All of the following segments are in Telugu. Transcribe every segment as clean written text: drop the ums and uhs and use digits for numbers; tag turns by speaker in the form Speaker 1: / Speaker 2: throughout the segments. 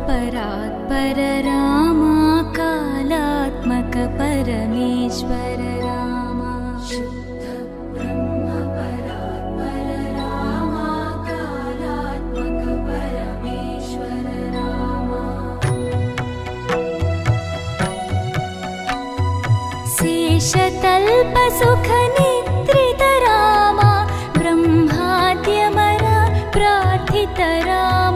Speaker 1: परात्पर रामा कालात्मक परमेश्वर रामा शुद्ध ब्रह्म परात्पर रामा कालात्मक परमेश्वर रामा शेषतल्प सुख निद्रित रामा ब्रह्माद्यमर प्रार्थित रामा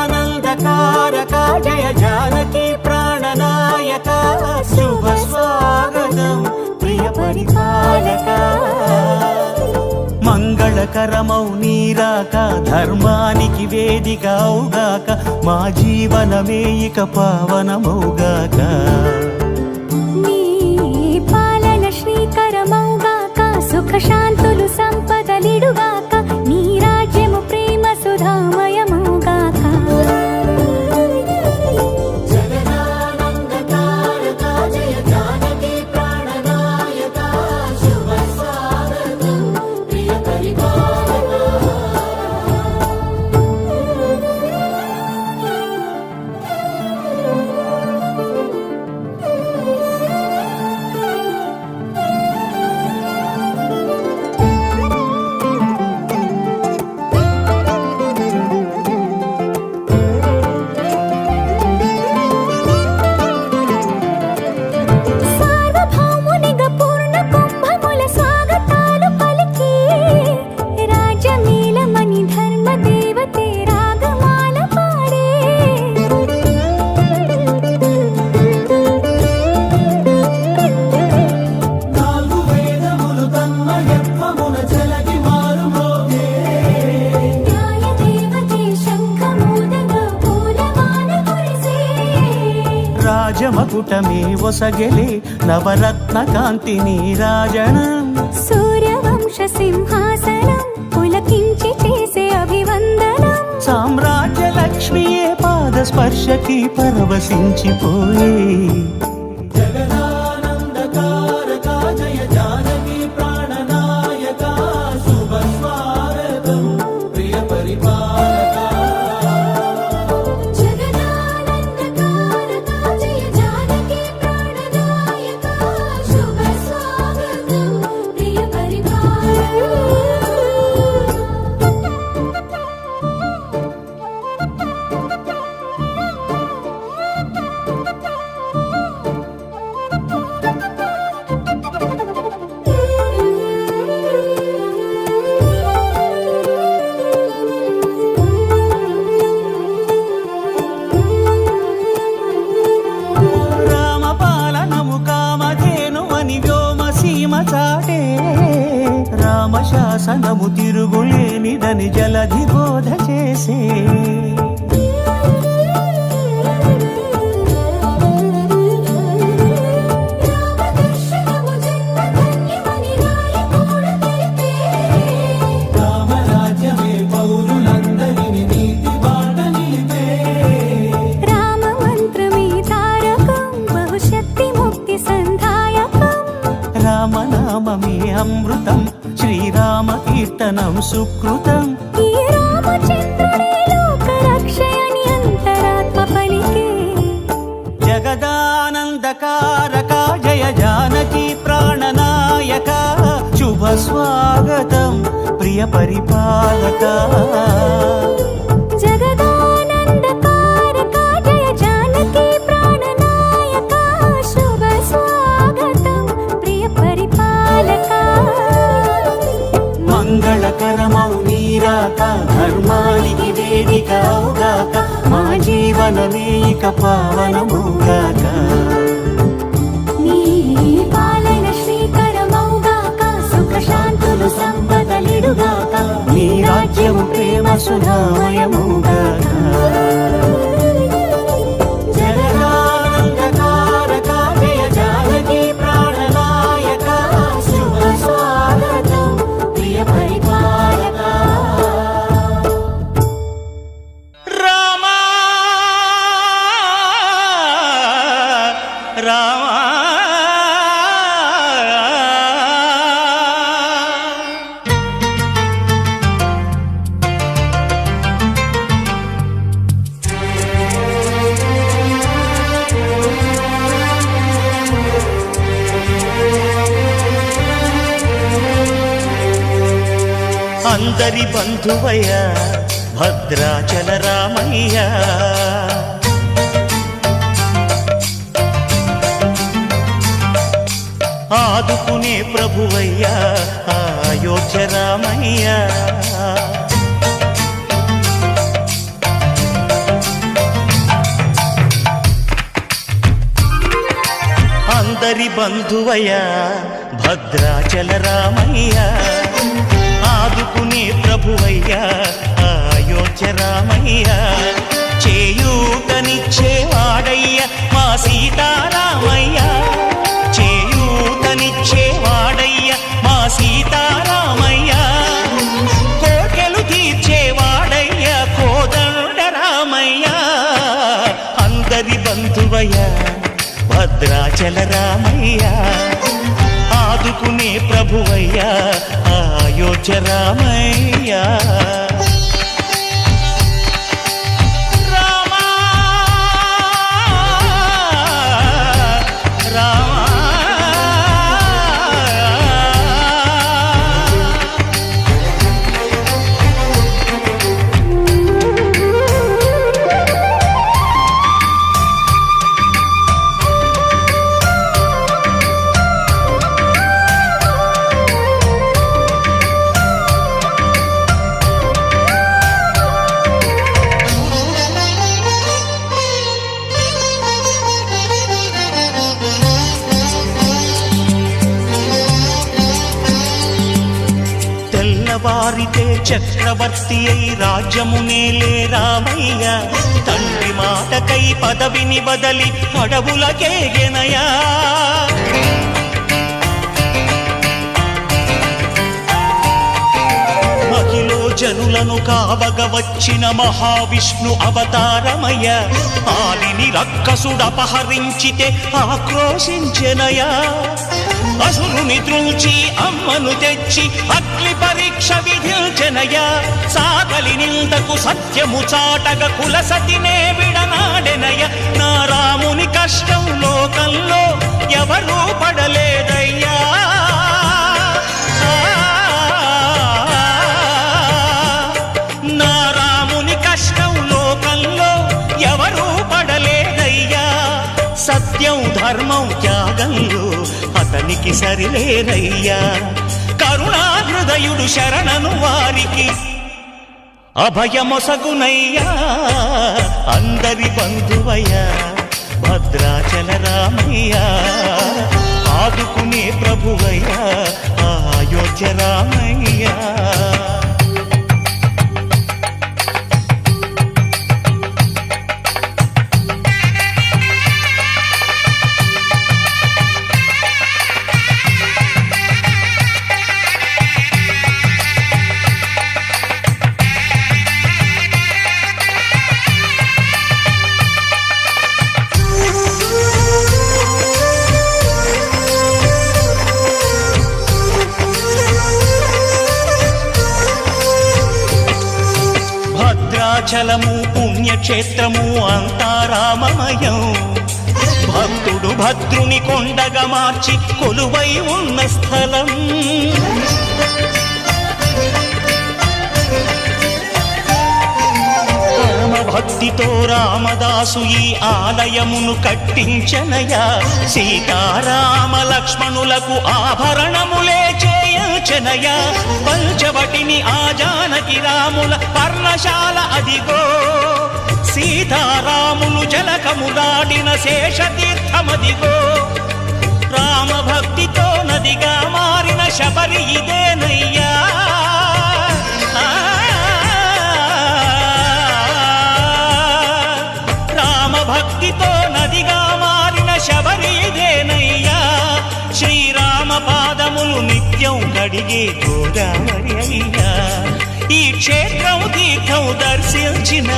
Speaker 2: జగదానందకారక జయ జానకి ప్రాణనాయక శుభ స్వాగతం ప్రియ పరిపాలక మంగళకరమౌ నీరాక ధర్మానికి వేదిక అవుగాక మా జీవనమే ఇక పావనమౌగాక
Speaker 1: నీ పాలన శ్రీకరమౌగాక సుఖ శాంతులు సంపదలిడుగాక నీ రాజ్యము ప్రేమ సుధామయమౌగాక
Speaker 2: జగదానందకారక జయ జానకి ప్రాణనాయక శుభ స్వాగతం ప్రియ పరిపాలక
Speaker 1: సార్వభౌమునిగా పూర్ణ కుంభముల స్వాగతాలు పలికి రాజమేళమణి ధర్మ దేవతే రాగమాల పాడే
Speaker 2: నాలుగు వేదములు తన్మయత్వమున జలగి మారుమోగే
Speaker 1: న్యాయ దేవతే శంఖమూదగా పూలమాల కురిసే
Speaker 2: రాజమకుటమే ఒసగెలే నవరత్న కాంతి నీరాజనం
Speaker 1: సూర్యవంశ సింహాసనం పులకించి చేసే అభివందనం
Speaker 2: సామ్రాజ్య లక్ష్మియే పాద స్పర్శకి పరవశించిపోయే జగదానందకారక జయ జానకి ప్రాణనాయక శుభ స్వాగతం ప్రియ పరిపాలక
Speaker 1: జగదానందకారక జయ జానకి ప్రాణనాయక శుభ స్వాగతం ప్రియ
Speaker 2: రామపాలనము కామధేను అని వ్యోమసీమ చాటే రామశాసనము తిరుగులేనిదని జలధి బోధ చేసే
Speaker 1: రామదర్శనము జన్మధన్యమని రాయకూడ తెలిపే
Speaker 2: రామరాజ్యమే పౌరులందరిని నీతి బాట నిలిపే
Speaker 1: రామ మంత్రమే తారకం బహుశక్తి ముక్తి సంధాయకం
Speaker 2: రామనామమే అమృతం శ్రీరామ కీర్తనం సుకృతం
Speaker 1: ఈ రామచంద్రుడే లోక రక్షయని అంతరాత్మ పలికే
Speaker 2: జగదానందకారక జయ జానకి ప్రాణనాయక శుభ స్వాగతం ప్రియ పరిపాలక
Speaker 1: జగదానందకారక జయ జానకి ప్రాణనాయక శుభ స్వాగతం ప్రియ పరిపాలక
Speaker 2: మంగళకరమౌ నీరాక ధర్మానికి వేదిక అవుగాక మా జీవనమే ఇక పావనమౌగాక
Speaker 1: నీ పాలన శ్రీకరమౌగాక సుఖ శాంతులు సంపదలిడుగాక
Speaker 2: నీ రాజ్యము ప్రేమ సుధామయమౌగాక జగదానందకారక జయ జానకి ప్రాణనాయక శుభ స్వాగతం ప్రియ పరిపాలక రామా రామా అందరి బంధువయ్య భద్రాచల రామయ్య ఆదుకునే ప్రభువయ్య అయోధ్య రామయ్య అందరి బంధువయ్య భద్రాచల రామయ్య ఆదుకునే ప్రభువయ్య అయోధ్య రామయ్య చేయూతనిచ్చేవాడయ్య మా సీతారామయ్య చేయూతనిచ్చేవాడయ్య మా సీతారామయ్య కోర్కెలు తీర్చేవాడయ్య కోదండ రామయ్య అందరి బంధువయ్య భద్రాచల రామయ్య ఆదుకునే ప్రభువయ్య అయోధ్య రామయ్య వారితే చక్రవర్తి అయి రాజ్యమునేలే రామయ్య తండ్రి మాటకై పదవిని బదలి అడవులకేగెనయా మహిలో జనులను కావగ వచ్చిన మహావిష్ణు అవతారమయ్య ఆలిని రక్కసుడపహరించితే ఆక్రోశించెనయా అసురుని త్రుంచి అమ్మను తెచ్చి అగ్ని పరీక్ష విధించెనయా సాగలి నిందకు సత్యము చాటగ కులసతినే విడనాడెనయ నా రాముని కష్టం లోకంలో ఎవరూ పడలేదయ్యా నా రాముని కష్టం లోకంలో ఎవరూ పడలేదయ్యా సత్యం ధర్మం త్యాగంలో అతనికి సరిలేరయ్యా కరుణా హృదయుడు శరణను వారికి అభయమొసగునయ్యా అందరి బంధువయ్య భద్రాచల రామయ్య ఆదుకునే ప్రభువయ్య అయోధ్య రామయ్య భద్రాచలము పుణ్యక్షేత్రము అంతా రామమయం భక్తుడు భద్రుని కొండగా మార్చి కొలువై ఉన్న స్థలం భక్తితో రామదాసు ఈ ఆలయమును కట్టించనయా సీతారామ లక్ష్మణులకు ఆభరణములే చేయించనయా పంచవటిని ఆ జానకి రాముల పర్ణశాల అదిగో సీతారాములు జలకములాడిన శేషతీర్థమదిగో రామ భక్తితో నదిగా మారిన శబరి ఇదేనయ్యా భక్తితో నదిగా మారిన శబరిదేనయ్యా శ్రీరామ పాదములు నిత్యం కడిగే గోదావరి అయ్యా ఈ క్షేత్రం తీర్థం దర్శించిన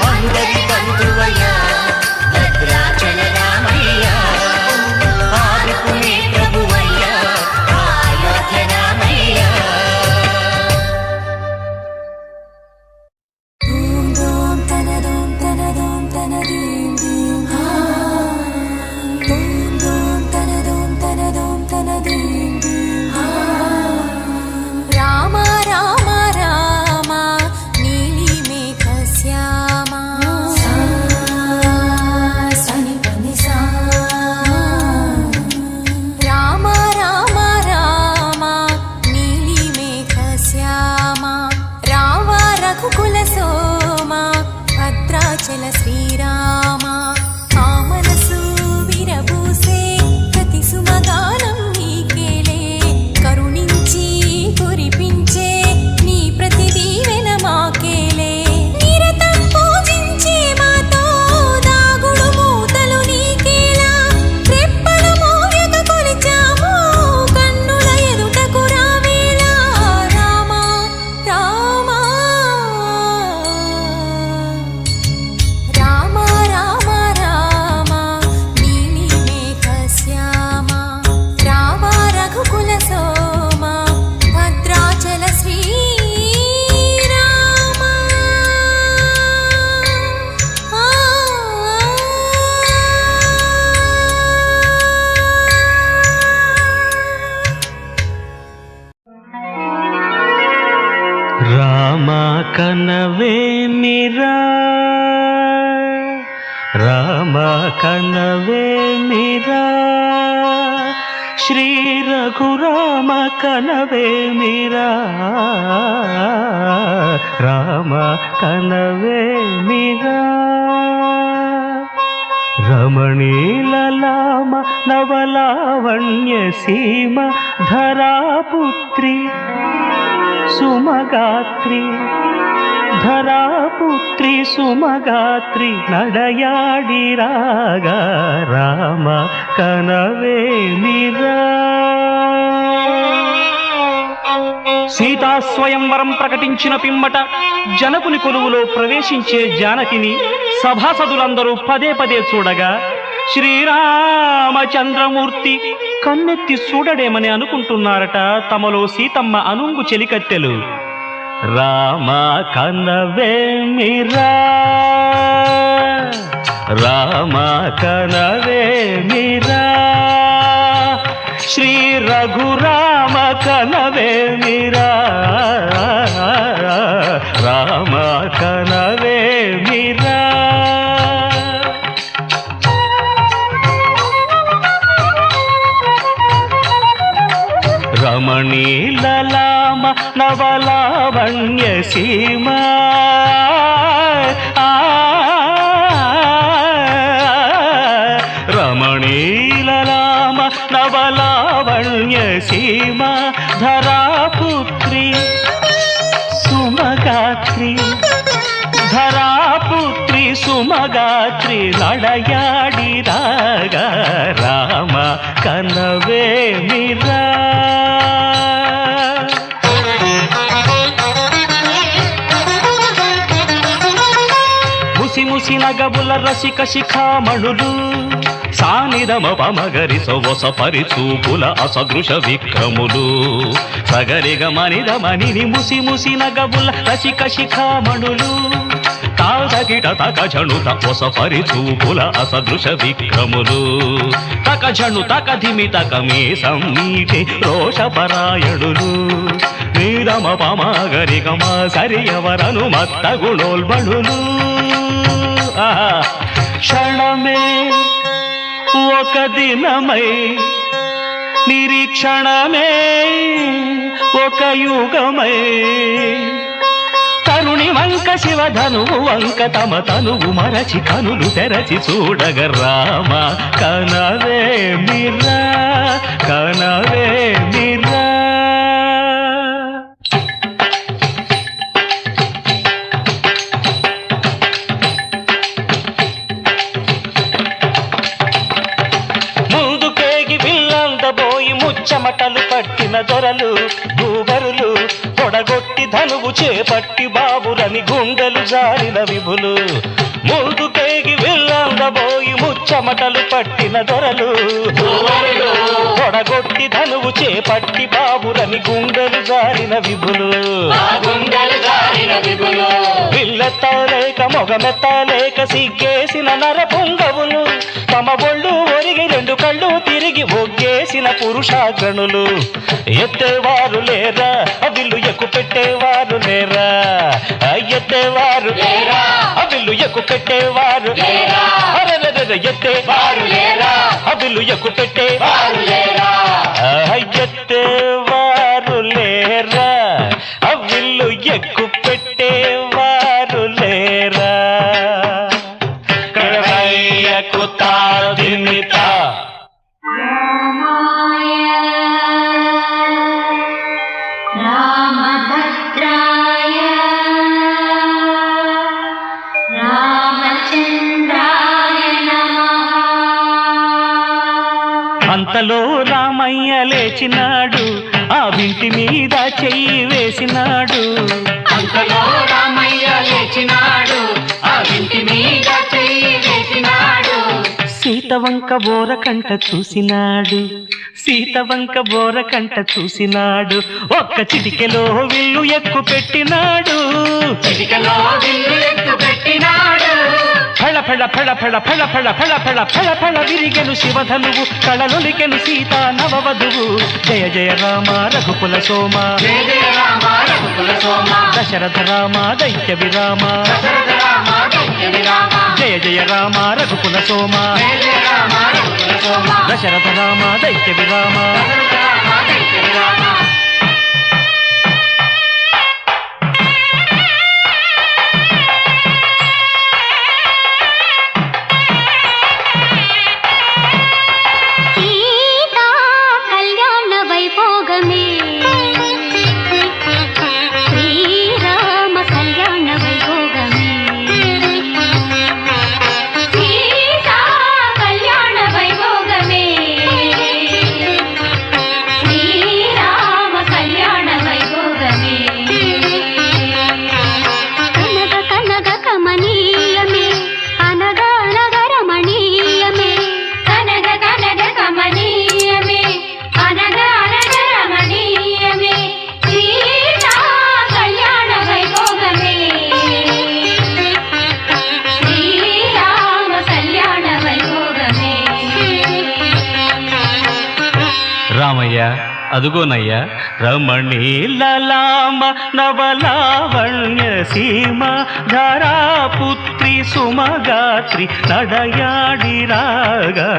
Speaker 1: అందరి బంధువయ్య భద్రాచల శ్రీరామ ఆ మనసు విరబూసే ప్రతి సుమగానం నీకేలే కరుణించి కురిపించే నీ ప్రతి దీవెన మాకేలే నిరతం పూజించే మాతో దాగుడు మూతలు నీకేలా రెప్పలు మోయక కొలిచాము కన్నుల ఎదుటకు రావేలా రామ రామ రామ రామ రామ నీలి మేఘ శ్యామ రామ రఘుకుల సోమ భద్రాచల శ్రీరామ
Speaker 2: రామ కనవేమిరా రామ కనవేమిరా శ్రీ రఘురామ కనవేమిరా రామ కనవేమిరా రమణీలలామ నవలావణ్య సీమ ధరాపుత్రి సుమగాత్రి ధరాపుత్రి సుమగాత్రి నడయాడి రాగా రామ కనవేమిరా సీతా స్వయంవరం ప్రకటించిన పిమ్మట జనకుని కొలువులో ప్రవేశించే జానకిని సభాసదులందరూ పదే పదే చూడగా శ్రీరామచంద్రమూర్తి కన్నెత్తి చూడడేమని అనుకుంటున్నారట తమలో సీతమ్మ అనుంగు చెలికత్తెలు. రామ కనవేమిరా రామ కనవేమిరా శ్రీ రఘురామ కనవేమిరా రామ కనవేమిరా రమణీలలామ నవలావణ్య సీమ రమణీలలామ నవలావణ్య సీమ ధరాపుత్రి సుమగాత్రి ధరాపుత్రి సుమగాత్రి నడయాడి రాగా రామ కనవేమిరా ముసి ముసి నగబుల రసిక శిఖామణులు సానిదమ పమగరి సొవస పరిచూపుల అసదృశ విక్రములు సగరిగ మనిదమని ముసి ముసి నగబుల రసిక శిఖామణులు తాదగిట తక జణుత ఒస పరిచూపుల అసదృశ విక్రములు తక జణు తక ధిమి తక మే సమ్మీటి రోషపరాయణులు నీరమ పమగరి గమ సరియవరను మత్త గుణోల్బణులు క్షణమే ఒక దినమై నిరీక్షణమే ఒక యుగమై తరుణి వంక శివధనువు వంక తమ తనువు మరచి కనులు తెరచి చూడగ రామ కనవేమిరా కనవేమిరా చెమటలు పట్టిన దొరలు భూవరులు పొడగొట్టి ధనువు చేపట్టి బాబురని గుండెలు జారిన విభులు ముందుకేగి విల్లందబోయి ముచ్చమటలు పట్టిన దొరలు పొడగొట్టి ధనువు చేపట్టి బాబురని గుండెలు జారిన విభులు విల్లెత్తలేక మొగమెత్తలేక సిగ్గేసిన నర పొంగవులు తమ ఒళ్ళు ఒరిగి రెండు కళ్ళు తిరిగి ఒగ్గేసిన పురుషాగ్రణులు ఎత్తేవారు లేరా విల్లు ఎక్కు పెట్టేవారు లేరా ఎత్తేవారు విల్లు ఎక్కు పెట్టేవారు ఎత్తేవారు లేరా విల్లు ఎక్కు పెట్టేవారు లేరా ఎత్తేవారు లేరా విల్లు ఎక్కు పెట్టేవారు లేరా అంతలో రామయ్య లేచినాడు, ఆ వింటి మీద చెయ్యి వేసినాడు.
Speaker 3: అంతలో రామయ్య లేచినాడు, ఆ వింటి మీద చెయ్యి వేసినాడు.
Speaker 2: సీతవంక బోరకంట చూసినాడు, సీతవంక బోరకంట చూసినాడు. ఒక్క చిటికెలో విల్లు ఎక్కు పెట్టినాడు,
Speaker 3: చిటికలో విల్లు ఎక్కు పెట్టినాడు.
Speaker 2: ఫళ ఫళ ఫళ ఫళ ఫళ ఫళ ఫళ ఫళ ఫళ ఫళ విరిగెను శివధనువు, కళలొలికెను సీతా నవవధువు. జయ జయ రామ రఘుకుల సోమ,
Speaker 3: జయ జయ రామ రఘుకుల సోమ,
Speaker 2: దశరథ రామ దైత్య విరామ.
Speaker 3: దశరథ రామ దైత్య విరామ.
Speaker 2: జయ జయ రామ రఘుకుల సోమ,
Speaker 3: జయ జయ రామ రఘుకుల సోమ,
Speaker 2: దశరథ రామ దైత్య విరామ.
Speaker 3: దశరథ రామ దైత్య విరామ.
Speaker 1: సీతా కళ్యాణ వైభోగమే, శ్రీరామ కళ్యాణ వైభోగమే. సీతా కళ్యాణ వైభోగమే, శ్రీరామ కళ్యాణ వైభోగమే. కనగ కనగ కమనీయమే, అనగ అనగ రమణీయమే. కనగ కనగ కమనీయమే, అనగ అనగ రమణీయమే. సీతా కళ్యాణ వైభోగమే, శ్రీరామ కళ్యాణ వైభోగమే.
Speaker 2: రామయ్య అదుగోనయ్యా రమణీలలామ నవలావణ్య సీమ ధారాపుత్రి సుమగాత్రి నడయాడి రాగా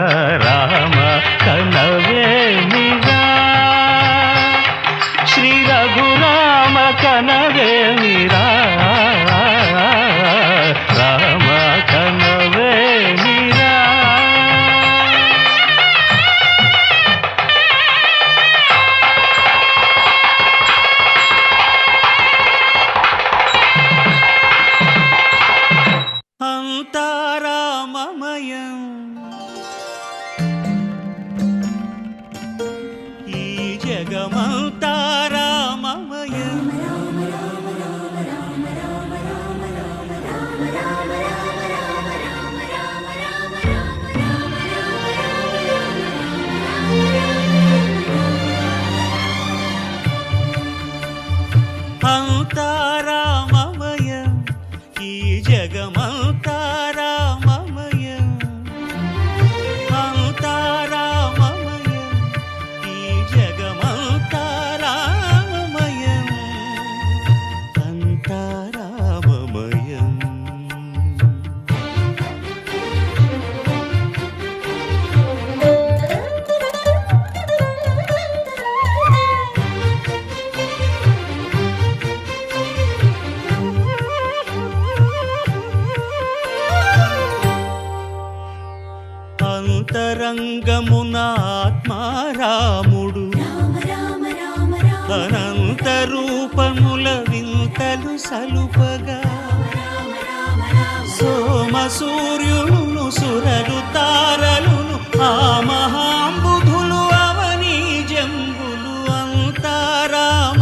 Speaker 2: రామ కనవేమిరా, శ్రీ రఘురామ కనవేమిరా, రామ కనవేమిరా. అంతారామమయం ఈ జగమంతారామమయం. అంతారామమయం ఈ జగమంతారామమయం. అంతారామమయం ఈ జగమంతారామమయం. అంతారామమయం. అంతరంగమున ఆత్మారాముడు, అనంత రూపముల వింతలు సలుపగా. సోమ సూర్యులను సురలు తారలును ఆ మహాంబుధులు అవనీ జంబులు. అంతారామమయం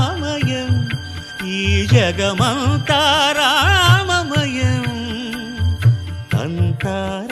Speaker 2: ఈ జగమంతారామమయం. అంతారామమయం.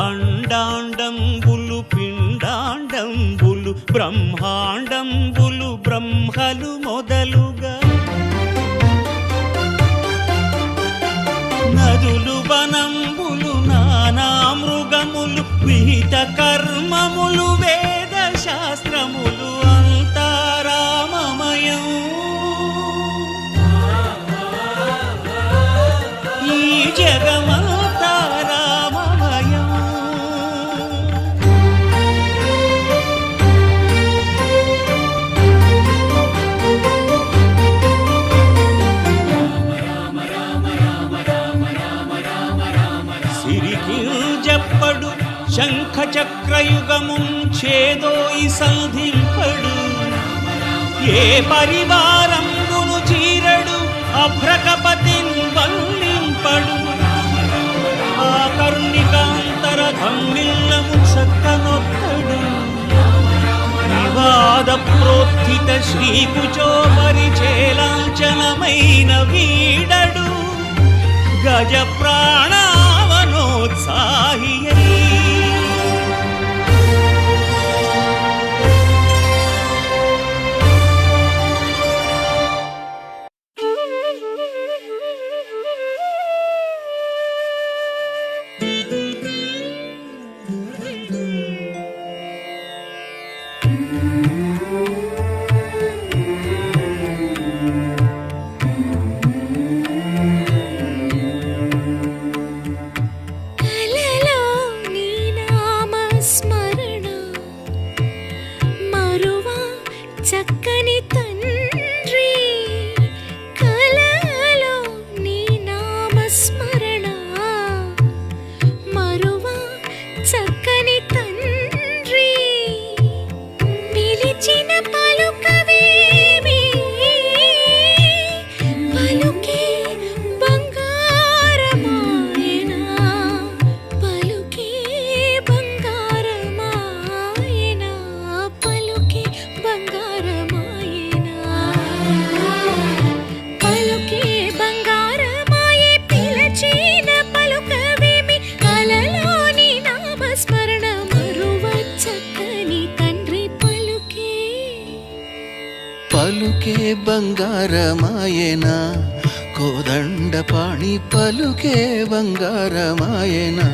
Speaker 2: అండాండంబులు పిండాండంబులు బ్రహ్మాండంబులు బ్రహ్మలు మొదలుగా. నదులు వనంబులు నానా మృగములు విహిత కర్మములు వేద శాస్త్రములు. అంతారామమయం ఈ జగమంతారామమయం.
Speaker 4: శంఖచక్రయుగముం ఛేదోయి సంధింపడు ఏ పరివారంబును చీరడు అభ్రకపతిన్ వల్లింపడు ఆ కర్ణికాంతర ధమ్మిల్లము చక్కనొక్కడు వివాద ప్రోత్థిత శ్రీకుచో పరిచేలాంఛనమైన వీడడు గజ ప్రాణావనోత్సాహి
Speaker 1: కలలో నీ నామ స్మరణ మరువా చక్కని తండ్రి కలలో నీ నామ స్మరణ మరువా చక్కని తండ్రి పిలిచిన పలుకవేమి పలుకే బంగారమాయనా పలుకే బంగారమాయనా పలుకే బంగారమాయనా పలుకే బంగారమాయే పిలచిన పలుకవేమి కలలోని నామస్మరణ మరువ చక్కని తండ్రి పలుకే
Speaker 5: పలుకే బంగారమాయనా కోదండపాణి పలుకే బంగారమాయనా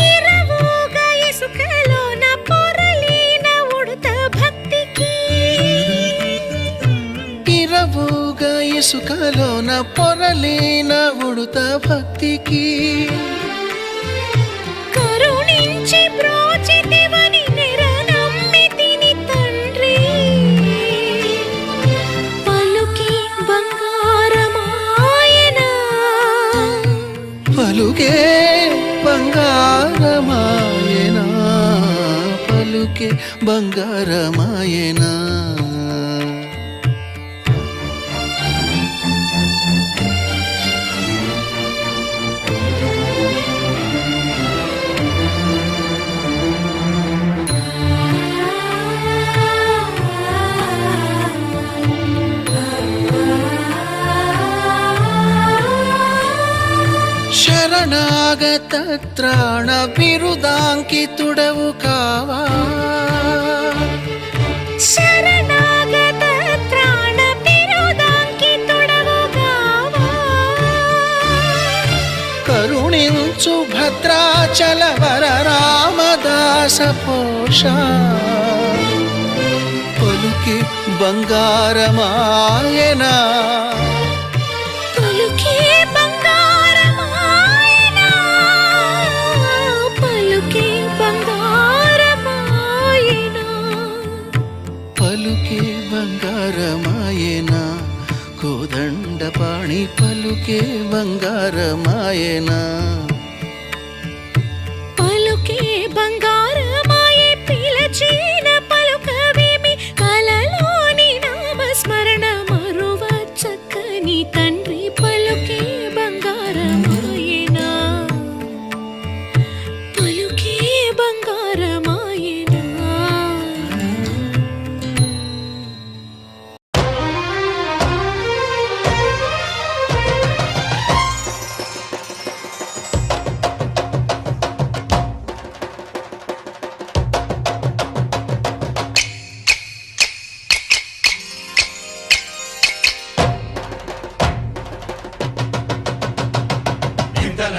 Speaker 1: ఇరవుగా ఇసుకలోన పొరలిన ఉడుత భక్తికి
Speaker 5: ఇరవుగా ఇసుకలోన పొరలిన ఉడుత భక్తికి
Speaker 1: కరుణించి బ్రోచితివని నిరనమ్మితిని తండ్రి పలుకి బంగారమాయనా
Speaker 5: పలుకే బంగారమాయనా పలుకే బంగారమాయనా శరణాగత త్రాణ బిరుదాంకితుడవు కావా
Speaker 1: శరణాగత త్రాణ బిరుదాంకితుడవు కావా
Speaker 5: కరుణించు భద్రాచల వర రామదాస పోష పలుకి బంగారమాయనా
Speaker 1: పలుకే బంగారమాయనా పలుకే బంగారమాయనా
Speaker 5: పలుకే బంగారమాయనా కోదండపాణి పలుకే బంగారమాయనా
Speaker 1: పలుకే బంగారమాయే పిలచిన పలుకవేమి కలలోని నామస్మరణ మరువ చక్కని తండ్రి పలుకే బంగారమాయనా పలుకే బంగారమాయనా
Speaker 3: దింతన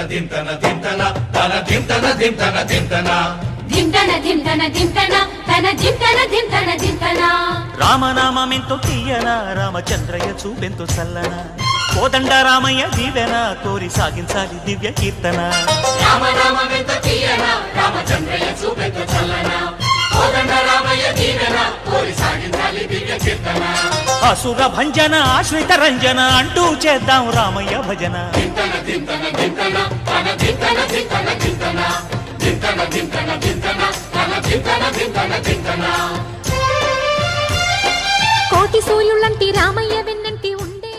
Speaker 3: దింతన తన దింతన దింతన దింతన
Speaker 1: ధింతన ధింతన ధింతన తన ధింతన ధింతన ధింతన
Speaker 2: రామనామమెంతో తీయన రామచంద్రయ్య చూపెంతో చల్లన
Speaker 4: కోదండ రామయ్య దీవెన కోరి సాగించాలి దివ్య కీర్తన
Speaker 3: రామ రామ వెంత తీయన రామచంద్రయ్య చూపెత చల్లన కోదండ రామయ్య దీవెన కోరి సాగించాలి దివ్య కీర్తన
Speaker 4: అసుర భంజన ఆశ్రిత రంజన అంటూ చేద్దాం రామయ్య భజన
Speaker 3: దింతన దింతన దింతన తన దింతన దింతన దింతన దింతన దింతన దింతన తన దింతన దింతన దింతన
Speaker 1: కోటి సూర్యులంటి రామయ్య వెన్నంటి ఉండే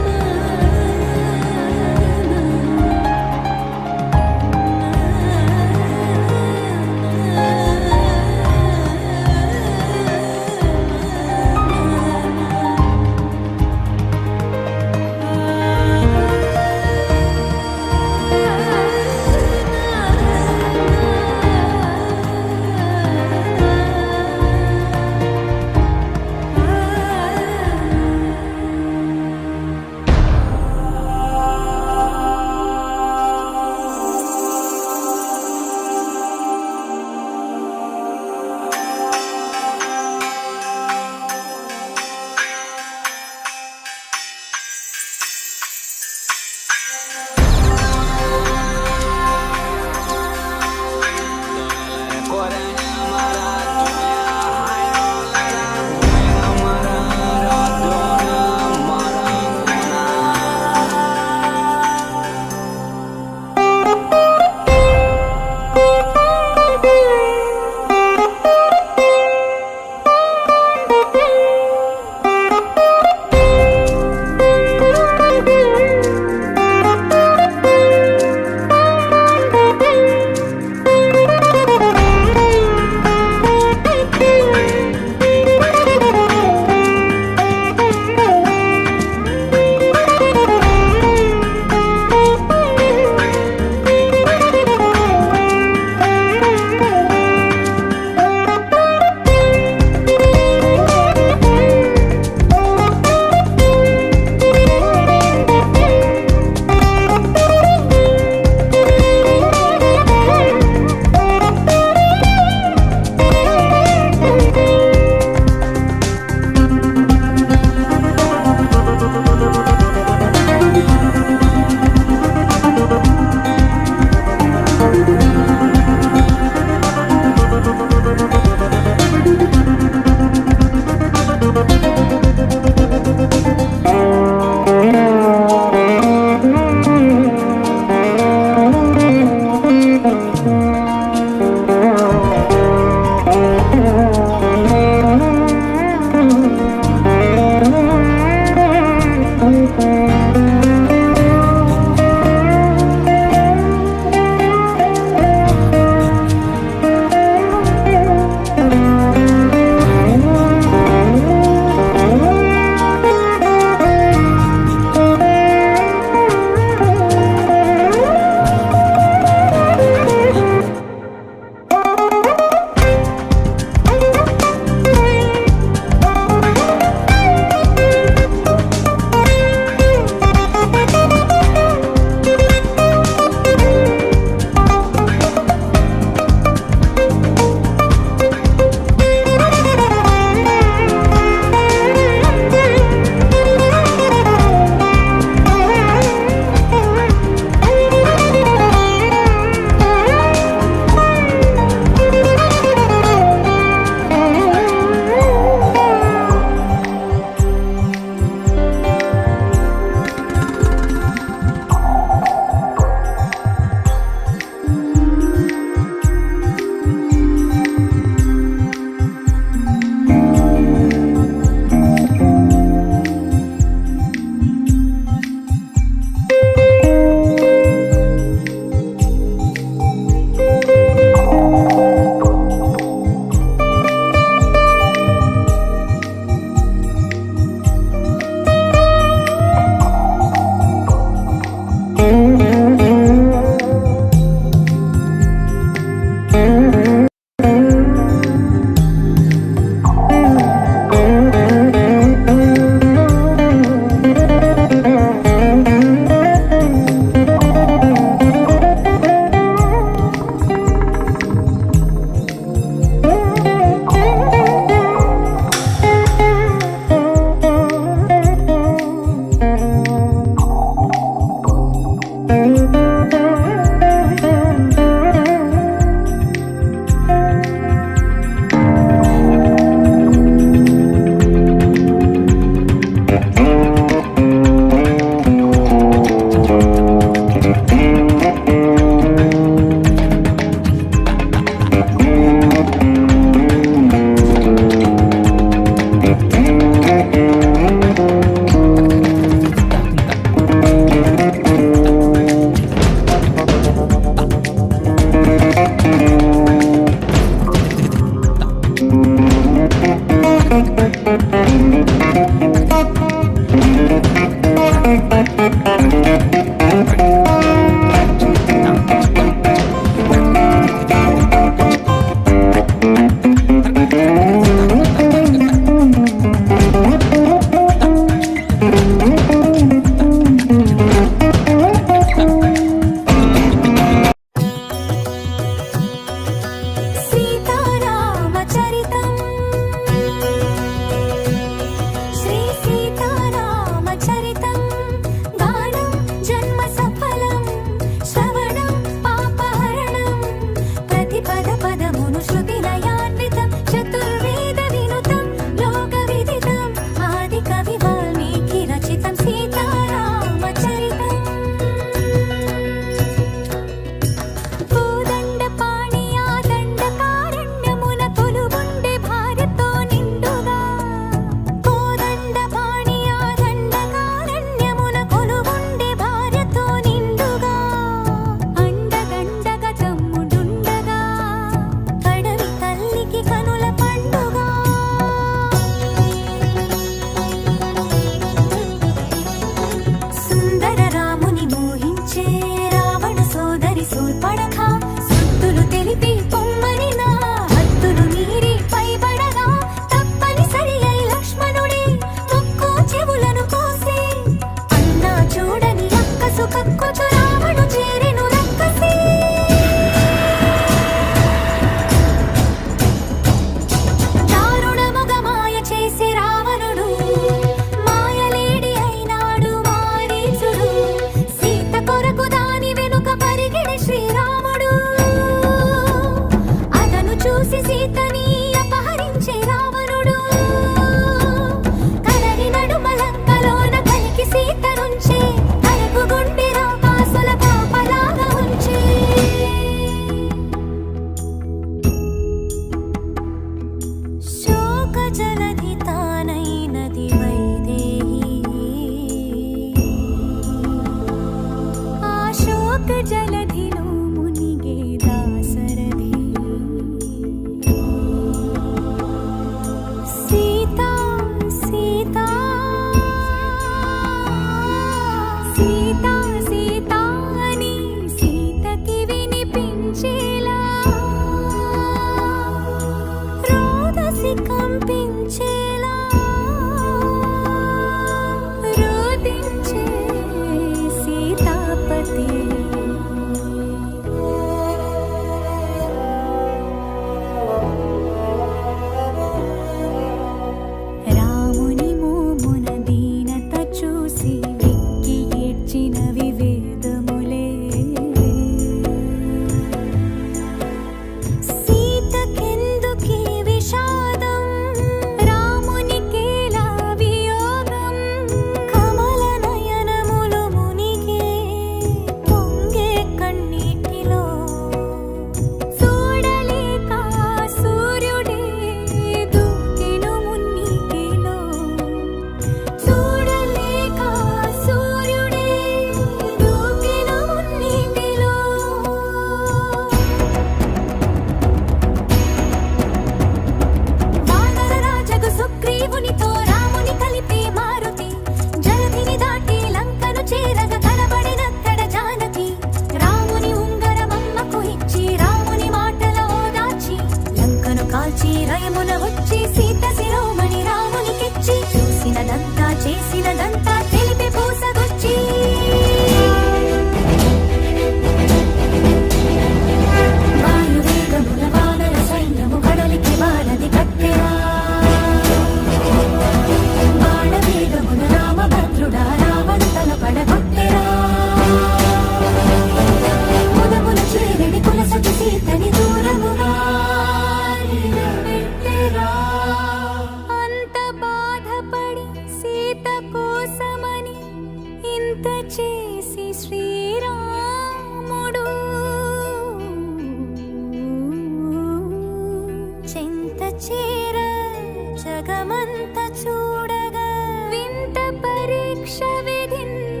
Speaker 6: జగమంత చూడగా వింత పరీక్ష విధించెను.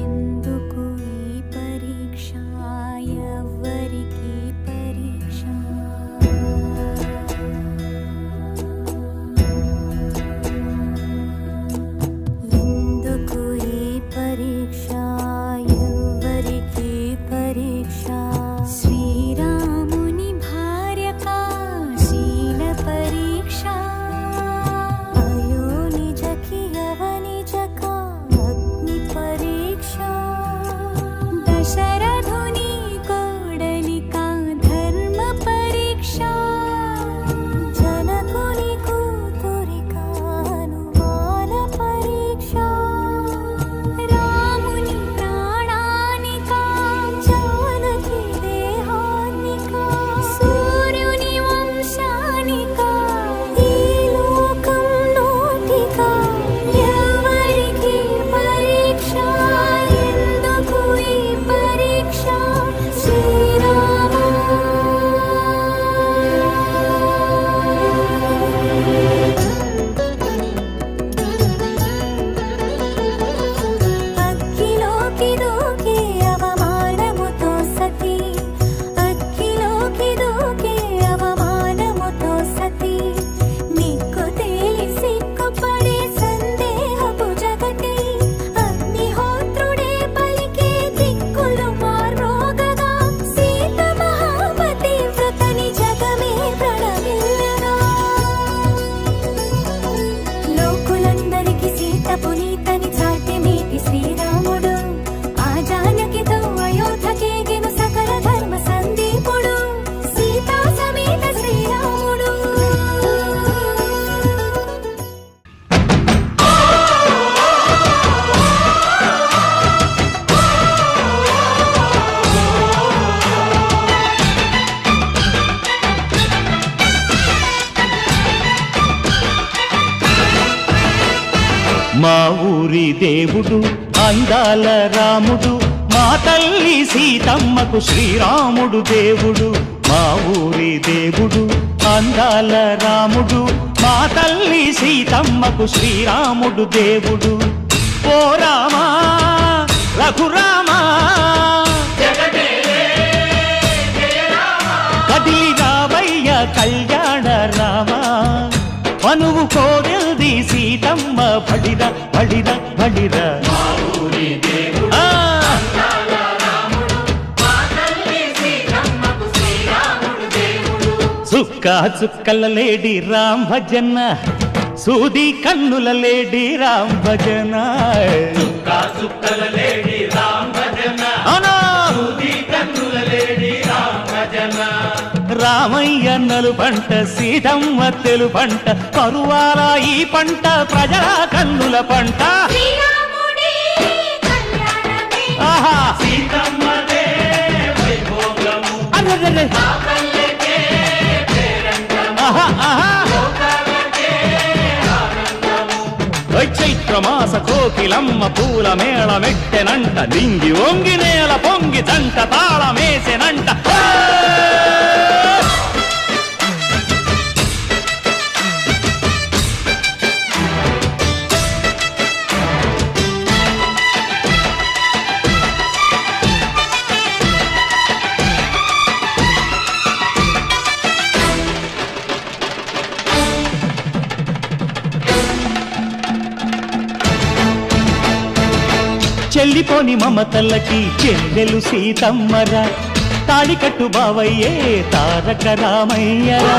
Speaker 6: ఎందుకు ఈ పరీక్ష, ఎవ్వరికి పరీక్ష? ఎందుకు ఈ పరీక్ష, ఎవ్వరికి పరీక్ష? శ్రీరాముని భార్య శీల పరీక్ష, అయోనిజకి యవనిజక అగ్ని పరీక్ష, దశరథుని కోడలిక ధర్మ పరీక్ష, జనకుని కూతురిక అనుమాన పరీక్ష, రాముని ప్రాణానిక జానకి దేహానిక, సూర్యుని వంశానిక ఈ లోకం నోటిక, ఎవరికి పరీక్ష? ఎందుకు ఈ పరీక్ష? శ్రీరామ అగ్గిలోకి దూకే అవమానముతో సతి, అగ్గిలోకి దూకే అవమానముతో సతి, నిక్కు తేలి సిగ్గుపడే సందేహపు జగతి, అగ్నిహోత్రుడే పలికే దిక్కులు మార్రోగగా, సీత మహాపతి వ్రతని జగమే ప్రణమిల్లగా, లోకులందరికి సీత పునీతని చాటి మీటి శ్రీరాముడు, ఆ జానకితో అయోధ్యకేగెను సకల ధర్మ సందీపుడు, సీతా సమేత శ్రీరాముడు.
Speaker 4: మా ఊరి దేవుడు అందాల రాముడు, మా తల్లి సీతమ్మకు శ్రీరాముడు దేవుడు. మా ఊరి దేవుడు అందాల రాముడు, మా తల్లి సీతమ్మకు శ్రీరాముడు దేవుడు. ఓ రామా రఘురామా కదిలి రావయ్య కళ్యాణ రామా, మనువు కోరింది సీతమ్మ బడిర బడిర బడిర. ఆ! సుక్క చుక్కల లేడి రామ్ భజన, సూది కన్నుల లేడి రామ్ భజన, అవునా? రామయ్య నలుపంట సీతమ్మ తెలుపంట, పరువాల ఈ పంట ప్రజల కన్నుల పంట.
Speaker 6: శ్రీరాముడి కళ్యాణమే
Speaker 4: ఆహా!
Speaker 2: సీతమ్మదే వైభోగము,
Speaker 4: అరెరెరె!
Speaker 2: ఆ పల్లెకే పేరంటము,
Speaker 4: ఆహా! ఆహా!
Speaker 2: లోకాలకే ఆనందము.
Speaker 4: చైత్రమాస కోకిలమ్మ పూల మేళ మెట్టెనంట, దింగి వంగి నేల పొంగి జంట తాళమేసెనంట. చెల్లిపోని మమతల్లకి చెల్లెలు సీతమ్మరా, తాళికట్టు బావయ్యే తారక రామయ్యరా,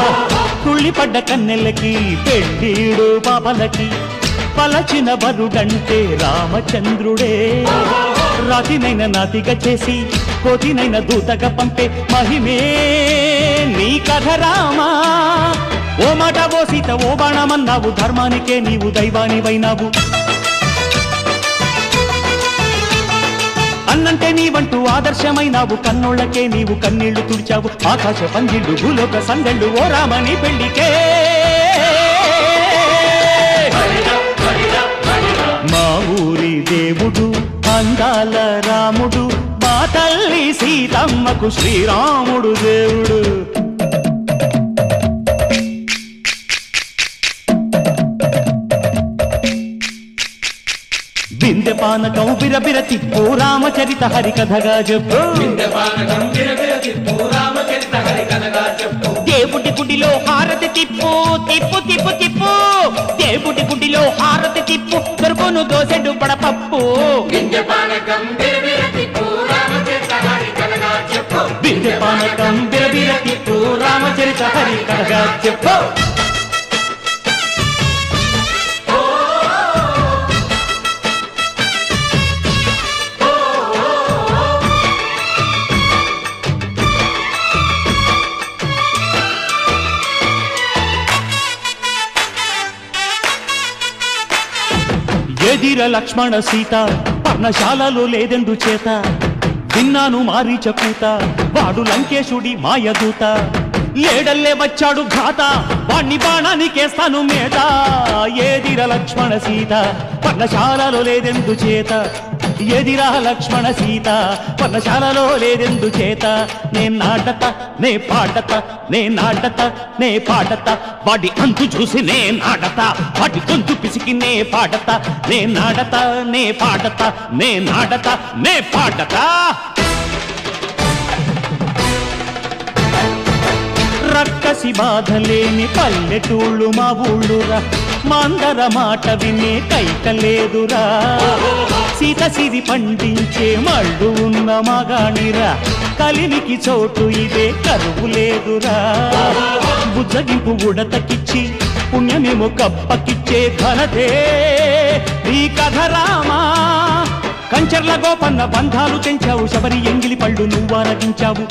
Speaker 4: తుళ్ళిపడ్డ కన్నెలకి పెళ్ళీడు పాపలకి పలచిన బరుడంటే రామచంద్రుడే. రాతినైన నాతిగా చేసి కోతినైన దూతగా పంపే మహిమే నీ కథ రామా. ఓ మాట ఓ సీత ఓ బాణమన్నావు, ధర్మానికే నీవు దైవానివైనావు. అన్నంటే నీవంటూ ఆదర్శమైనావు, కన్నోళ్ళకే నీవు కన్నీళ్లు తుడిచావు. ఆకాశ పందిళ్ళు భూలోక సందళ్ళు ఓ రామని పెళ్లికే. మా ఊరి దేవుడు అందాల రాముడు, మా తల్లి సీతమ్మకు శ్రీరాముడు దేవుడు. బిందె పానకం బిరబిర తిప్పు రామచరిత హరికథగా చెప్పు. దేవుడి గుడిలో హారతి తిప్పు తిప్పు తిప్పు తిప్పు. దేవుడి గుడిలో హారతి తిప్పు దొరుకును దోసెడు పడపప్పు. బిందె పానకం బిరబిర తిప్పు రామచరిత హరికథగా చెప్పు. ఎదిర లక్ష్మణ సీత పర్ణశాలలో లేదెందు చేత. విన్నాను మారీచ కూత వాడు లంకేశుడి మాయదూత. లేడల్లే వచ్చాడు ఘాత వాణ్ణి బాణానికేస్తాను మేత. ఎదిర లక్ష్మణ సీత పర్ణశాలలో లేదెందు చేత. ఎదిరా లక్ష్మణ సీత పర్ణశాలలో లేదెందు చేత. నే నాటత నే పాటత నే నాటత నే పాటత వాడి అంతు చూసి నే నాటత. వాడి గొంతు పిసికి నే పాటత నే నాటత నే పాటత నే నాటత నే పాటత. రక్కసి బాధలేని పల్లెటూళ్ళు మా ఊళ్ళురా. మాందర మాట వినే కైకలేదురా. సీత సిరి పండించే మళ్ళు ఉన్న మగాణిరా. కలిమికి చోటు ఇదే కరువు లేదురా. బుజ్జగింపు ఉడతకిచ్చి పుణ్యమేమో కప్పకిచ్చే ఘనతే ఈ కథ రామా. కంచర్ల గోపన్న బంధాలు చెంచావు. శబరి ఎంగిలి పళ్ళు నువ్వారగించావు.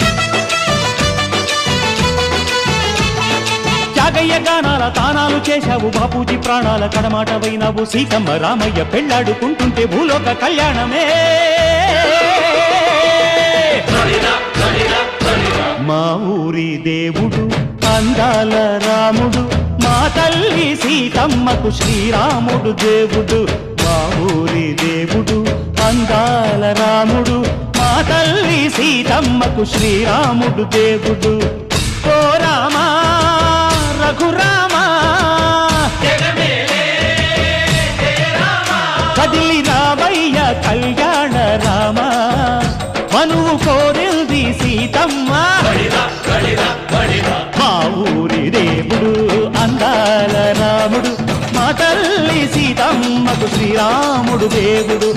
Speaker 4: త్యాగయ్య గానాల తానాలు చేశావు. బాపూజీ ప్రాణాల కడమాటవైనావు. సీతమ్మ రామయ్య పెళ్ళాడుకుంటుంటే భూలోక కళ్యాణమే. మా ఊరి దేవుడు అందాల రాముడు. మా తల్లి సీతమ్మకు శ్రీరాముడు దేవుడు. మా ఊరి దేవుడు అందాల రాముడు. మా తల్లి సీతమ్మకు శ్రీరాముడు దేవుడు. ఓ రామా రఘురామా కదిలి రామయ్య కళ్యాణ రామ. మనువు కోరింది సీతమ్మ. మా ఊరి దేవుడు అందాల రాముడు. మా తల్లి సీతమ్మకు శ్రీరాముడు దేవుడు.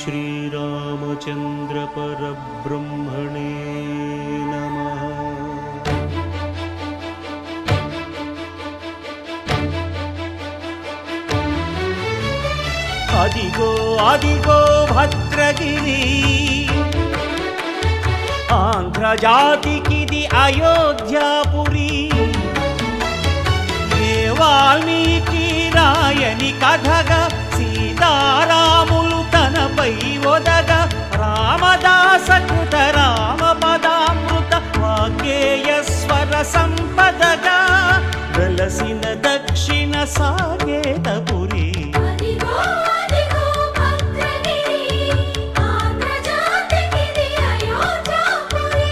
Speaker 4: శ్రీరామచంద్ర పరబ్రహ్మణే నమః. అదిగో అదిగో భద్రగిరి ఆంధ్రజాతికిది అయోధ్యాపురి. ఏ వాల్మీకి రాయని కథగా సీతారాములు తనపై ఒదగా. రామదాస కృత రామ పదామృత వాగ్గేయ స్వర సంపదగా వెలసిన దక్షిణ సాగేతపురి.
Speaker 6: అదిగో అదిగో భద్రగిరి ఆంధ్రజాతికిది అయోధ్యాపురి.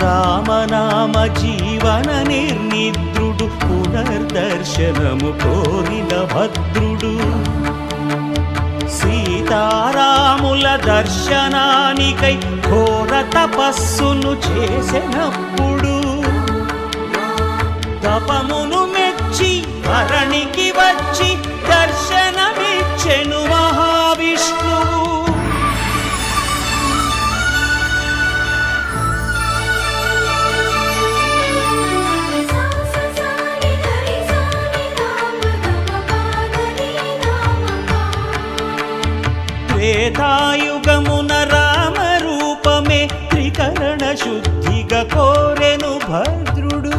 Speaker 4: రామనామ జీవన నిర్నిద్రుడు పునర్దర్శనము కోరిన భద్రుడు. సీతారాముల దర్శనానికై ఘోర తపస్సును చేసినప్పుడు తపమును మెచ్చి ధరణికి వచ్చి దర్శనమిచ్చెను మహావిష్ణువు. త్రేతాయుగమున రామ రూపమే త్రికరణ శుద్ధిగా కోరెను భద్రుడు.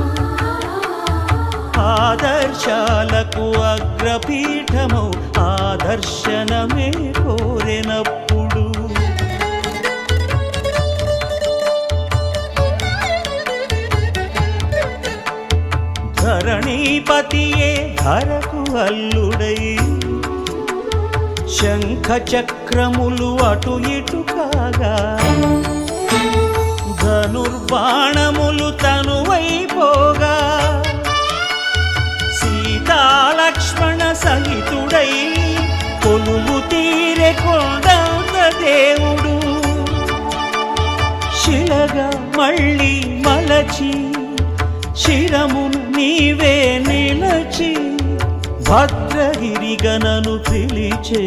Speaker 4: ఆదర్శాలకు అగ్రపీఠము ఆదర్శనమే కో శ్రీపతియే ధరకు అల్లుడై శంఖ చక్రములు అటు ఇటు కాగా ధనుర్బాణములు తనువైపోగా సీతాలక్ష్మణ సహితుడై కొలువు తీరె కొండంత దేవుడు శిలగా మళ్ళీ మలచి శిరమును నీవే నిలచి భద్రగిరిగనను పిలిచే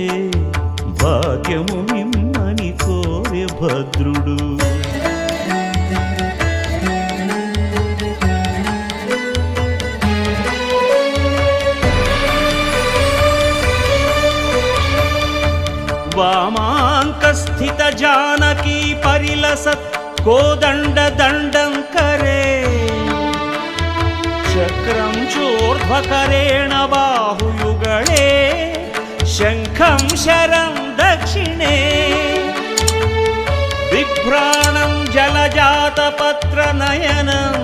Speaker 4: భాగ్యము నిమ్మని కోరె భద్రుడు వామాంకస్థిత జానకీ పరిలసత్ కోదండ దండం కరే చక్రం చోర్ధ్వకరేణ బాహుయుగళే శంఖం శరం దక్షిణే బిభ్రాణం జలజాతపత్ర నయనం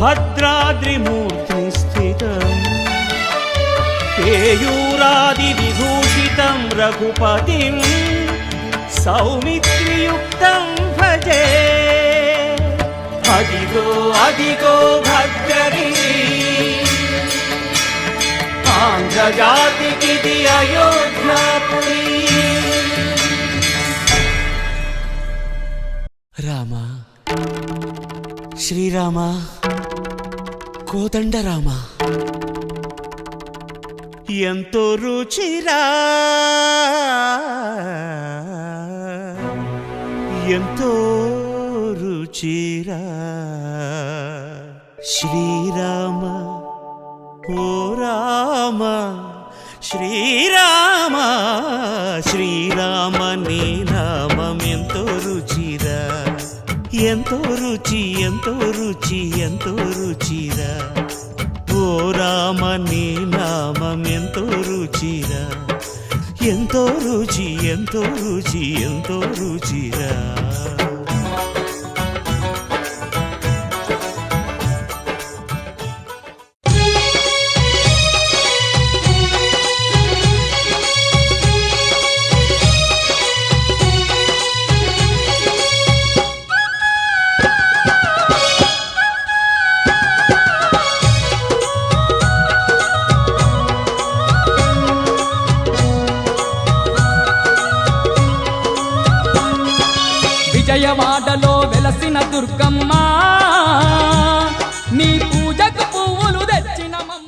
Speaker 4: భద్రాద్రిమూర్తి స్థితం కేయూరాది విభూషితం రఘుపతిం సౌమిత్రియుక్తం భజే అదిగో అదిగో భద్రగిరి ఆంధ్రజాతికిది అయోధ్యాపురి రామ శ్రీరామ కోదండ రామ ఎంతో రుచిరా ఎంతో రుచిరా శ్రీరామ ఓ రామ శ్రీరామ శ్రీరామ నీ నామం ఎంతో రుచిరా ఎంతో రుచి ఎంతో రుచి ఎంతో రుచిరా ఓ రామ నీ నామం ఎంతో రుచిరా ఎంతో రుచి ఎంతో రుచి ఎంతో రుచిరా
Speaker 7: విజయవాడలో వెలసిన దుర్గమ్మ నీ పూజకు పువ్వులు తెచ్చినమమ్మ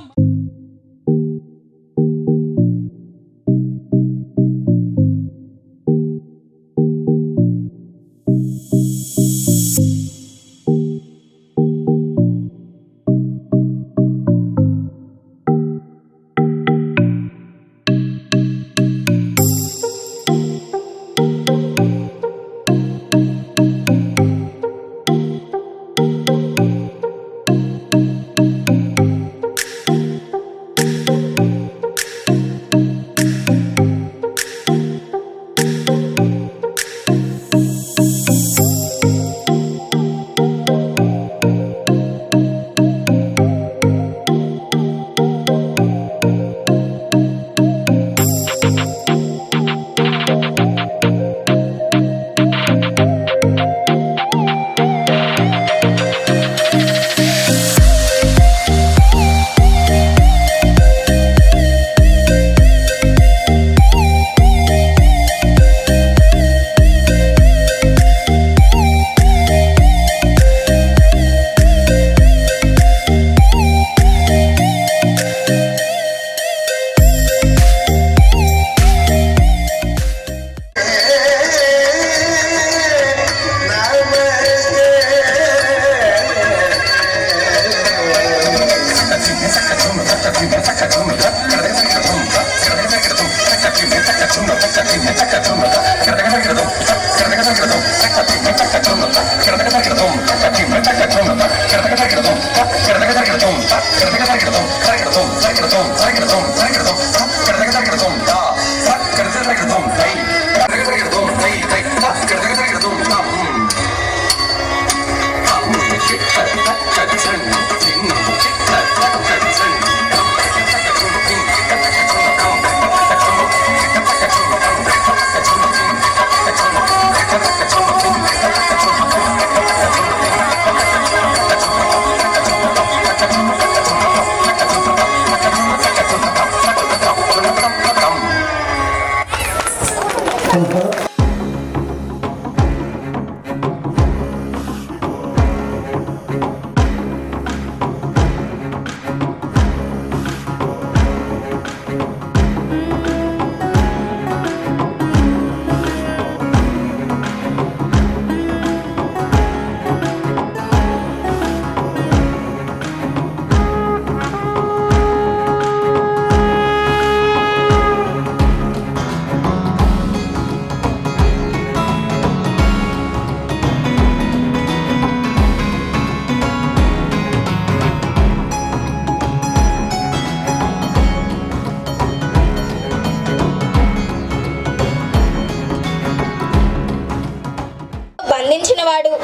Speaker 8: వాడు,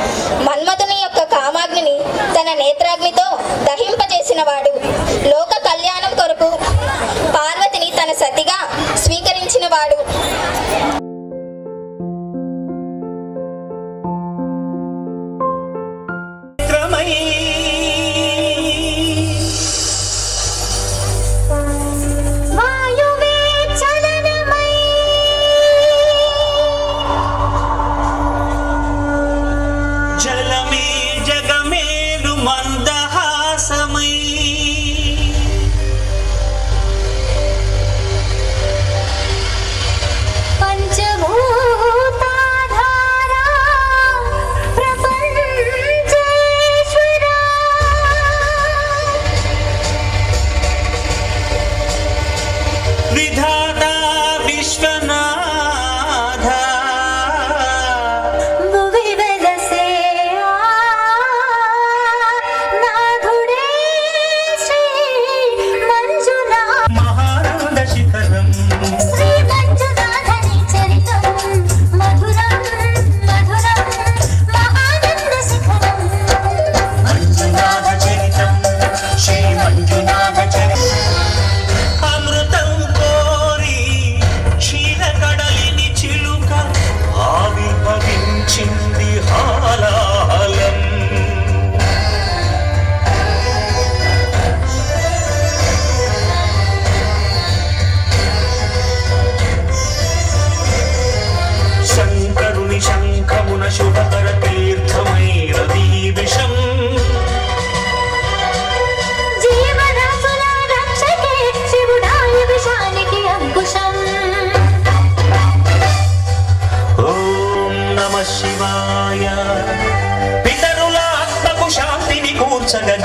Speaker 8: మన్మధుని యొక్క కామాగ్నిని తన నేత్రాగ్నితో దహింపజేసిన వాడు, లోక కళ్యాణం కొరకు పార్వతిని తన సతిగా స్వీకరించిన వాడు.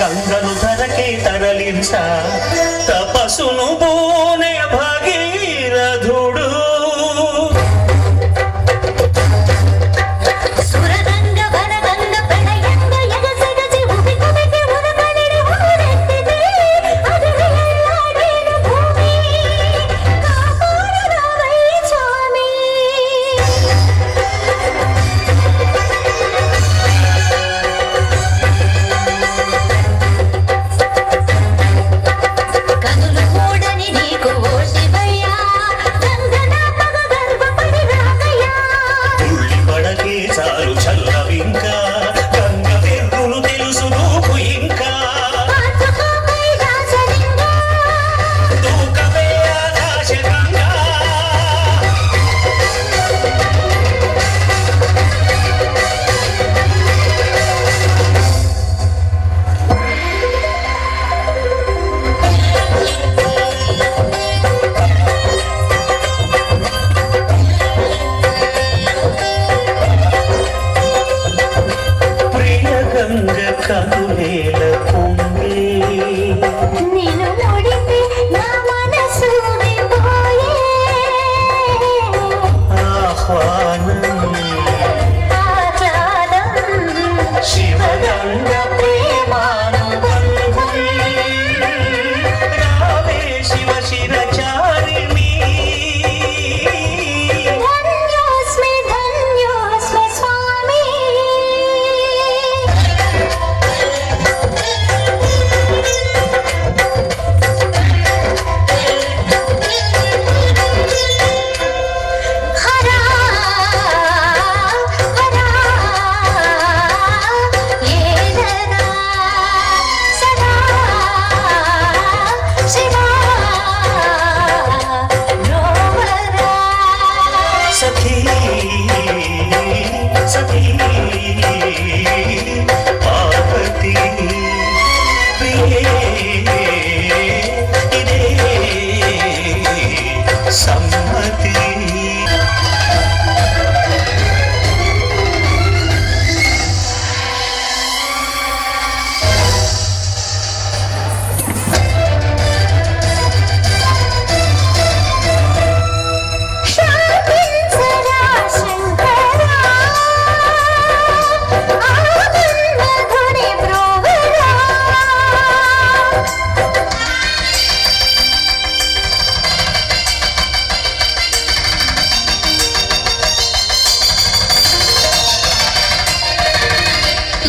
Speaker 4: గంగను ధరకే తరలించ తపసును బోనే భగీరథుడు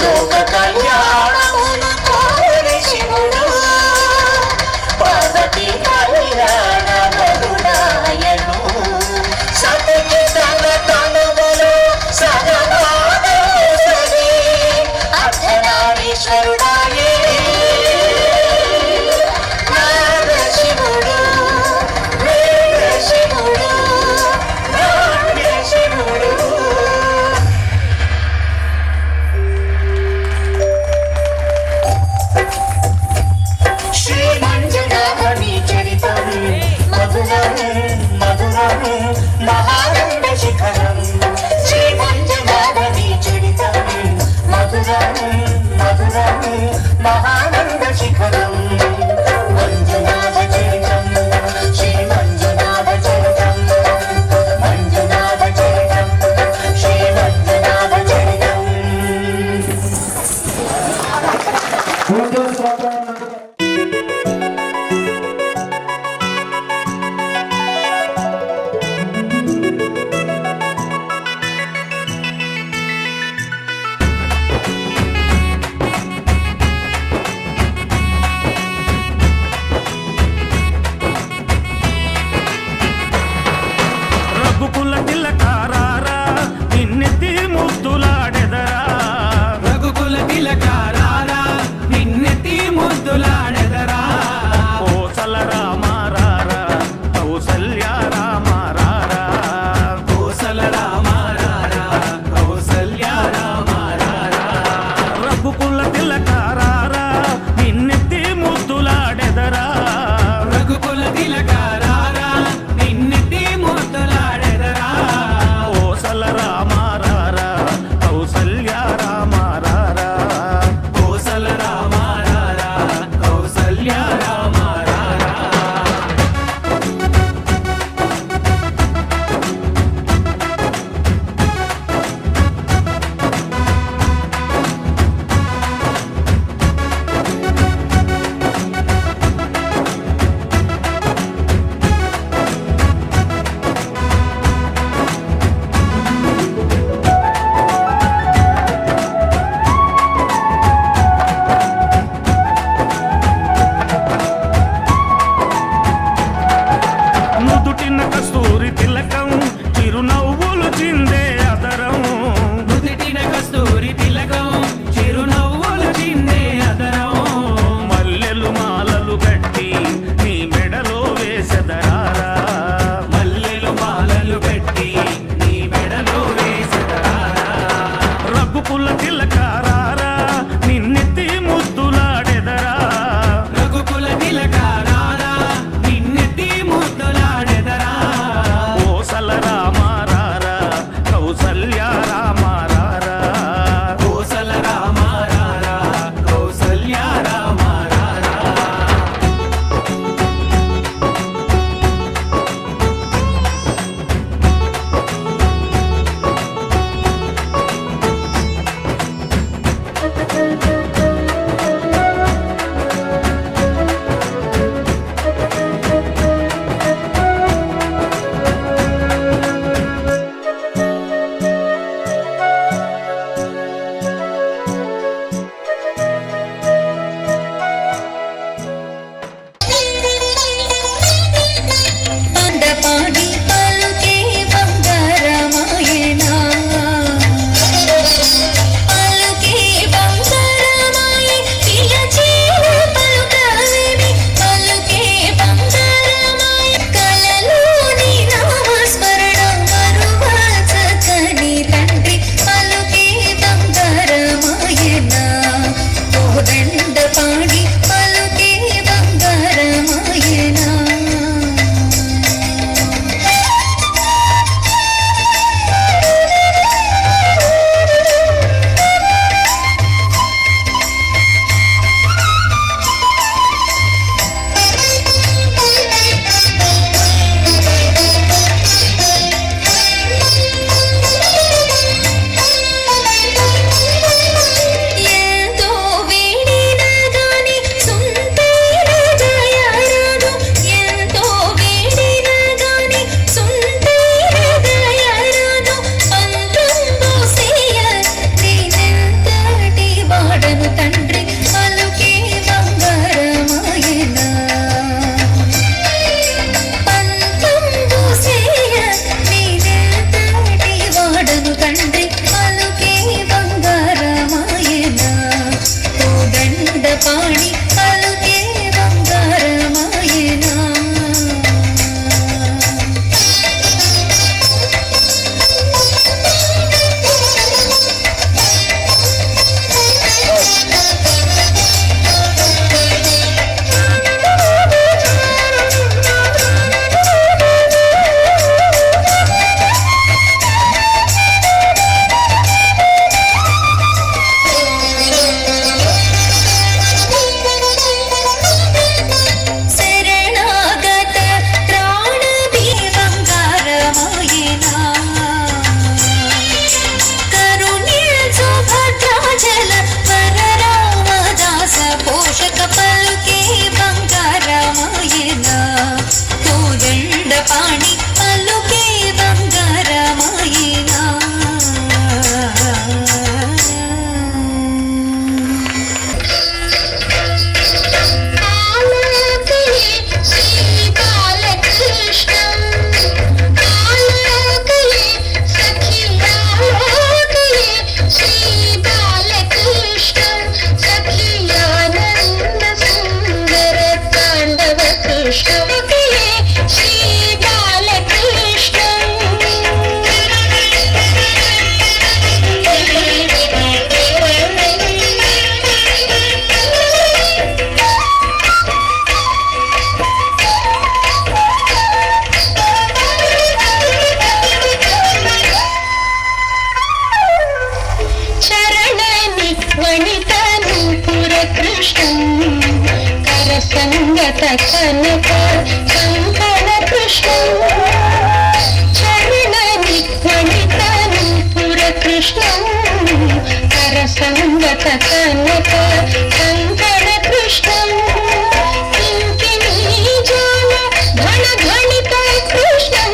Speaker 3: లోక కళ్యాణమును కోరి శివుడు పార్వతీ కళ్యాణ మధురాయను సతికి తన తనువులు సగమానసరి అర్ధనారీశ్వరుడాయే నాద శివుడు వేద శివుడు నాట్య శివుడు శ్రీ మంజునాథని చరితం మధురం మధురం మహానంద శిఖరం శ్రీ మంజునాథని చరితం మధురం మధురం మహానంద శిఖరం మంజునాథ చరితం శ్రీ మంజునాథ చరితం మంజునాథ చరితం శ్రీ మంజునాథ చరితం
Speaker 4: రఘుకుల తిలకారారా నిన్నెత్తి ముద్దులాడెదరా
Speaker 7: రఘుకుల తిలకారారా నిన్నెత్తి ముద్దులాడెదరా
Speaker 4: కోసల రామారారా కౌసల్య రామారారా
Speaker 7: కోసల రామారారా కౌసల్య రామారారా
Speaker 4: రఘుకుల తిలకారారా నిన్నెత్తి ముద్దులాడెదరా
Speaker 7: రఘుకుల తిలకారారా నిన్నెత్తి ముద్దులాడెదరా
Speaker 4: కోసల రామారారా కౌసల్య రామారారా
Speaker 7: కోసల రామారారా కౌసల్య రామారారా
Speaker 4: నుదుటిన కస్తూరి తిలకం చిరునవ్వులు చిందే అదరం
Speaker 7: నుదిటిన కస్తూరి తిలకం చిరునవ్వులు చిందే అదరం
Speaker 4: మల్లెలు మాలలు కట్టి నీ మెడలో వేసెదరారా
Speaker 7: మల్లెలు మాలలు పెట్టి నీ మెడలో వేసెదరారా
Speaker 4: రఘుకుల తిలకారారా నిన్నెత్తి ముద్దులాడెదరా
Speaker 7: రఘుకుల తిలకారారా నిన్నెత్తి ముద్దులాడెదరా
Speaker 4: కోసల రామారారా కౌసల్య రామారారా
Speaker 7: కోసల రామారారా కౌసల్య రామారారా
Speaker 9: కృష్ణం కరసంగత కనక కంకణ కృష్ణం చరణ నిఘ్వణిత నూపుర కృష్ణం కరసంగత కనక కంకణ కృష్ణం కింకిణీ జాల ఘన ఘణిత కృష్ణం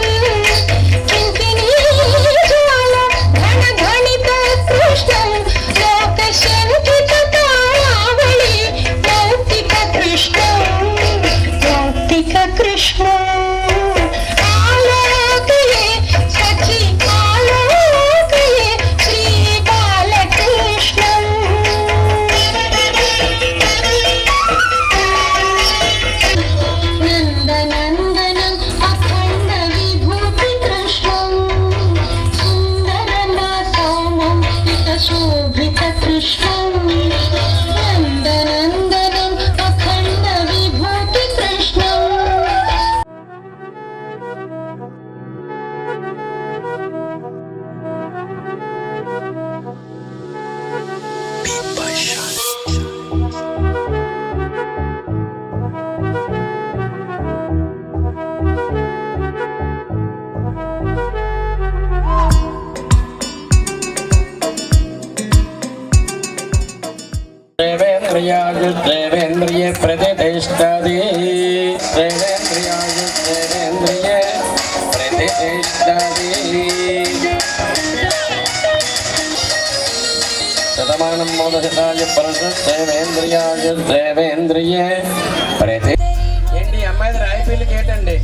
Speaker 9: కింకిణీ జాల ఘన ఘణిత కృష్ణం లోక శంకిత తాళావళి మౌక్తిక కృష్ణం మౌక్తిక కృష్ణం ఆలోకయే సఖి ఆలోకయే శ్రీ బాలకృష్ణం నందనందనం అఖండ విభూతి కృష్ణం సుందరనా సౌమ్యం ఇత శోభిత కృష్ణం నందనందనం అఖండ విభూతి కృష్ణం
Speaker 10: देवेन्द्रिय प्रतिष्ठादि देवेन्द्रिय प्रतिष्ठादि शतमानं मोदशताय देवेन्द्रिय प्रति ఏంటి అమ్మాయి రాయిపల్లి కేటండి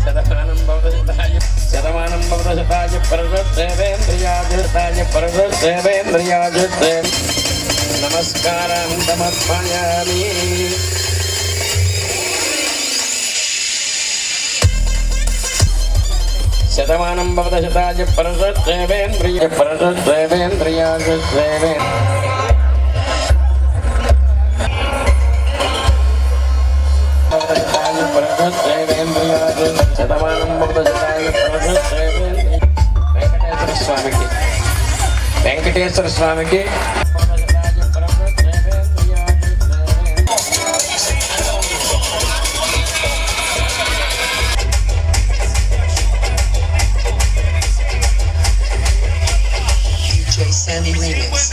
Speaker 10: శతమానం భవదశతాయ దేవేంద్రియాయ నమస్కారం సమర్పయామి శతమానం భవదశతాయ దేవేంద్రియాయ శతమానం భవదశతాయ వెంకటేశ్వర స్వామికి
Speaker 5: Sandy Remix.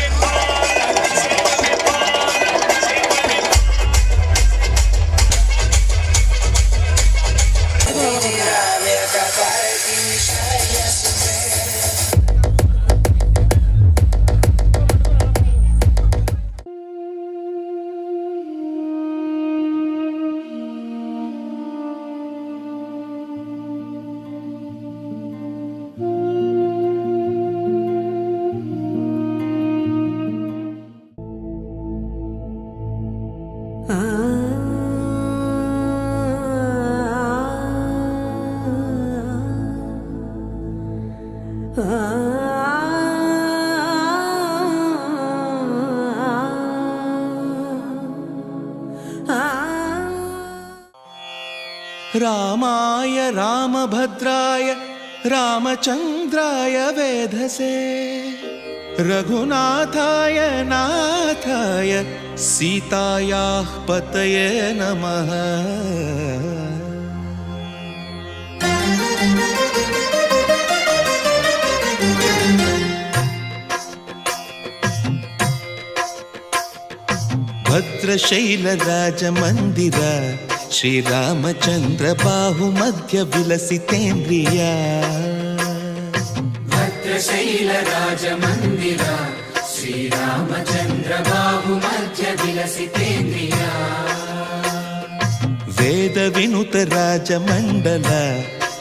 Speaker 5: रामाय रामभद्राय रामचन्द्राय वेधसे रघुनाथाय नाथाय सीतायाः पतये नमः भद्रशैलराजमन्दिर श्रीरामचन्द्र बाहुमध्य विलसितेन्द्रिया
Speaker 3: भद्रशैलराजमन्दिर श्रीरामचन्द्र बाहुमध्य विलसितेन्द्रिया
Speaker 5: वेदविनुत राजमण्डल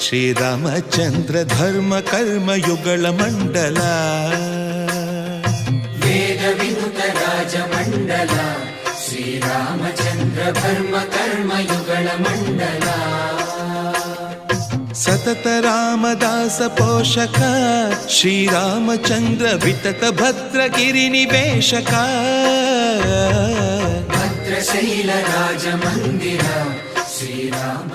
Speaker 5: श्रीरामचन्द्र धर्म कर्म युगल मण्डल
Speaker 3: वेदविनुत राजमण्डल श्रीरामचन्द्र धर्म कर्म युगल मण्डल
Speaker 5: सतत रामदास पोषक श्रीरामचन्द्र वितत भद्रगिरि निवेशक
Speaker 3: भद्रशैलराजमन्दिर श्रीराम